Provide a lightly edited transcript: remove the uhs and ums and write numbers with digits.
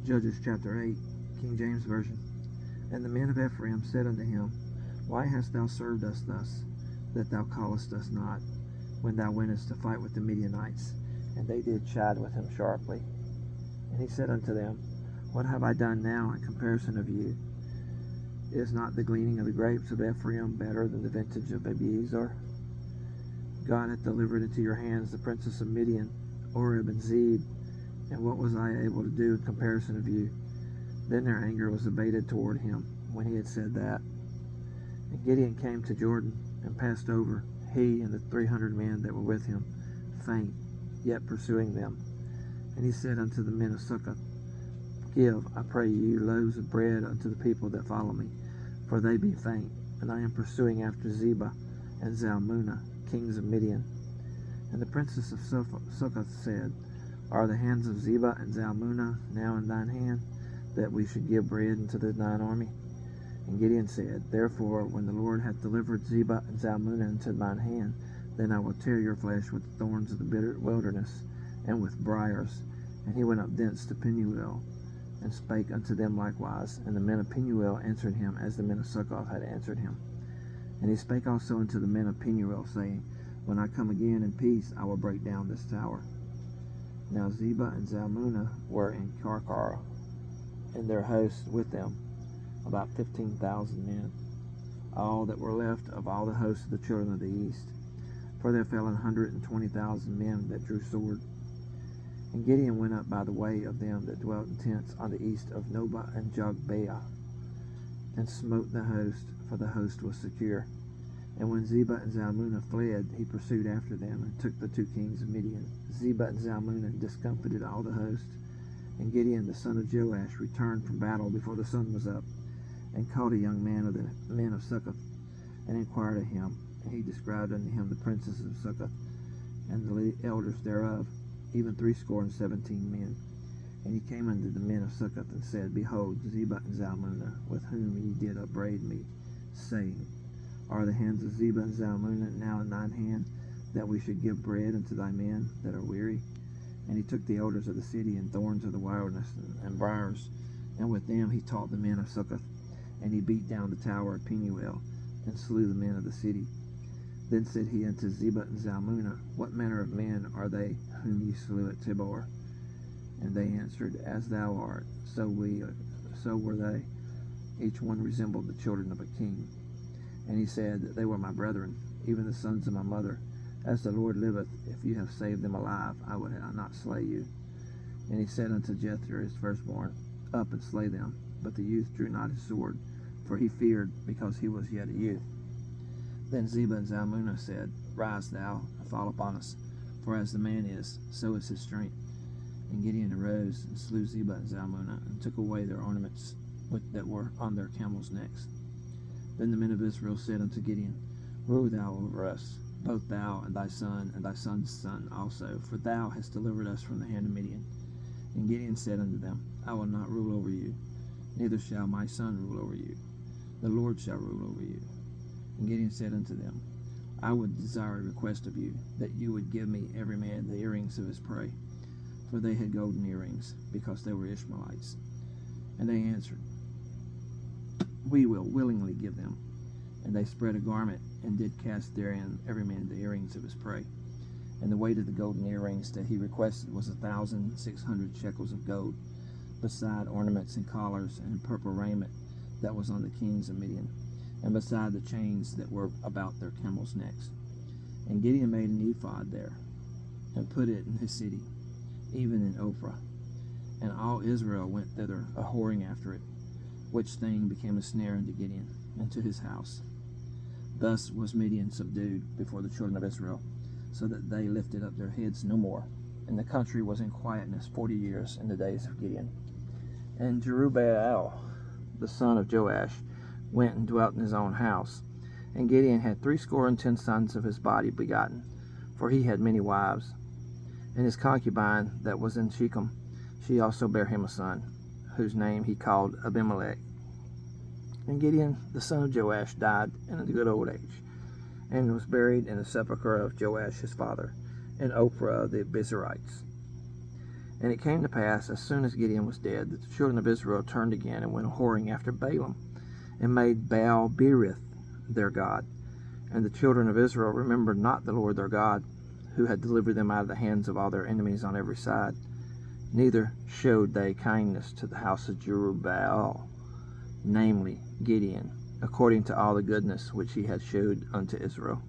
Judges chapter 8, King James Version. And the men of Ephraim said unto him, Why hast thou served us thus, that thou callest us not, when thou wentest to fight with the Midianites? And they did chide with him sharply. And he said unto them, What have I done now in comparison of you? Is not the gleaning of the grapes of Ephraim better than the vintage of Abiezer? God hath delivered into your hands the princes of Midian, Oreb and Zeb, and what was I able to do in comparison of you? Then their anger was abated toward him, when he had said that. And Gideon came to Jordan, and passed over, he and the 300 men that were with him, faint, yet pursuing them. And he said unto the men of Succoth, Give, I pray you, loaves of bread unto the people that follow me, for they be faint, and I am pursuing after Zebah and Zalmunna, kings of Midian. And the princes of Succoth said, Are the hands of Zebah and Zalmunna now in thine hand, that we should give bread unto thine army? And Gideon said, Therefore, when the Lord hath delivered Zebah and Zalmunna into mine hand, then I will tear your flesh with the thorns of the bitter wilderness, and with briars. And he went up thence to Penuel, and spake unto them likewise. And the men of Penuel answered him as the men of Succoth had answered him. And he spake also unto the men of Penuel, saying, When I come again in peace, I will break down this tower. Now Zebah and Zalmunna were in Karkar, and their hosts with them, about 15,000 men, all that were left of all the hosts of the children of the east. For there fell 120,000 men that drew sword. And Gideon went up by the way of them that dwelt in tents on the east of Nobah and Jogbeah, and smote the host, for the host was secure. And when Zebah and Zalmunna fled, he pursued after them, and took the 2 kings of Midian. Zebah and Zalmunna discomfited all the host. And Gideon the son of Joash returned from battle before the sun was up, and called a young man of the men of Succoth, and inquired of him. And he described unto him the princes of Succoth, and the elders thereof, even 17 men. And he came unto the men of Succoth, and said, Behold, Zebah and Zalmunna, with whom ye did upbraid me, saying, Are the hands of Zebah and Zalmunna now in thine hand, that we should give bread unto thy men that are weary? And he took the elders of the city, and thorns of the wilderness, and briars, and with them he taught the men of Succoth. And he beat down the tower of Penuel, and slew the men of the city. Then said he unto Zebah and Zalmunna, What manner of men are they whom ye slew at Tabor? And they answered, As thou art, so were they. Each one resembled the children of a king. And he said that they were my brethren, even the sons of my mother. As the Lord liveth, if you have saved them alive, I would not slay you. And he said unto Jethro his firstborn, Up and slay them. But the youth drew not his sword, for he feared, because he was yet a youth. Then Zebah and Zalmunna said, Rise thou, and fall upon us, for as the man is, so is his strength. And Gideon arose, and slew Zebah and Zalmunna, and took away their ornaments that were on their camels' necks. Then the men of Israel said unto Gideon, Rule thou over us, both thou and thy son's son also, for thou hast delivered us from the hand of Midian. And Gideon said unto them, I will not rule over you, neither shall my son rule over you. The Lord shall rule over you. And Gideon said unto them, I would desire a request of you, that you would give me every man the earrings of his prey. For they had golden earrings, because they were Ishmaelites. And they answered, We will willingly give them. And they spread a garment, and did cast therein every man the earrings of his prey. And the weight of the golden earrings that he requested was 1,600 shekels of gold, beside ornaments and collars and purple raiment that was on the kings of Midian, and beside the chains that were about their camels' necks. And Gideon made an ephod there, and put it in his city, even in Ophrah. And all Israel went thither a-whoring after it, which thing became a snare unto Gideon, and to his house. Thus was Midian subdued before the children of Israel, so that they lifted up their heads no more. And the country was in quietness 40 years in the days of Gideon. And Jerubbaal, the son of Joash, went and dwelt in his own house. And Gideon had 70 sons of his body begotten, for he had many wives. And his concubine that was in Shechem, she also bare him a son, whose name he called Abimelech. And Gideon, the son of Joash, died in a good old age, and was buried in the sepulchre of Joash his father, in Ophrah of the Abiezrites. And it came to pass, as soon as Gideon was dead, that the children of Israel turned again and went whoring after Balaam, and made Baal-berith their god. And the children of Israel remembered not the Lord their God, who had delivered them out of the hands of all their enemies on every side. Neither showed they kindness to the house of Jerubbaal, namely Gideon, according to all the goodness which he had showed unto Israel.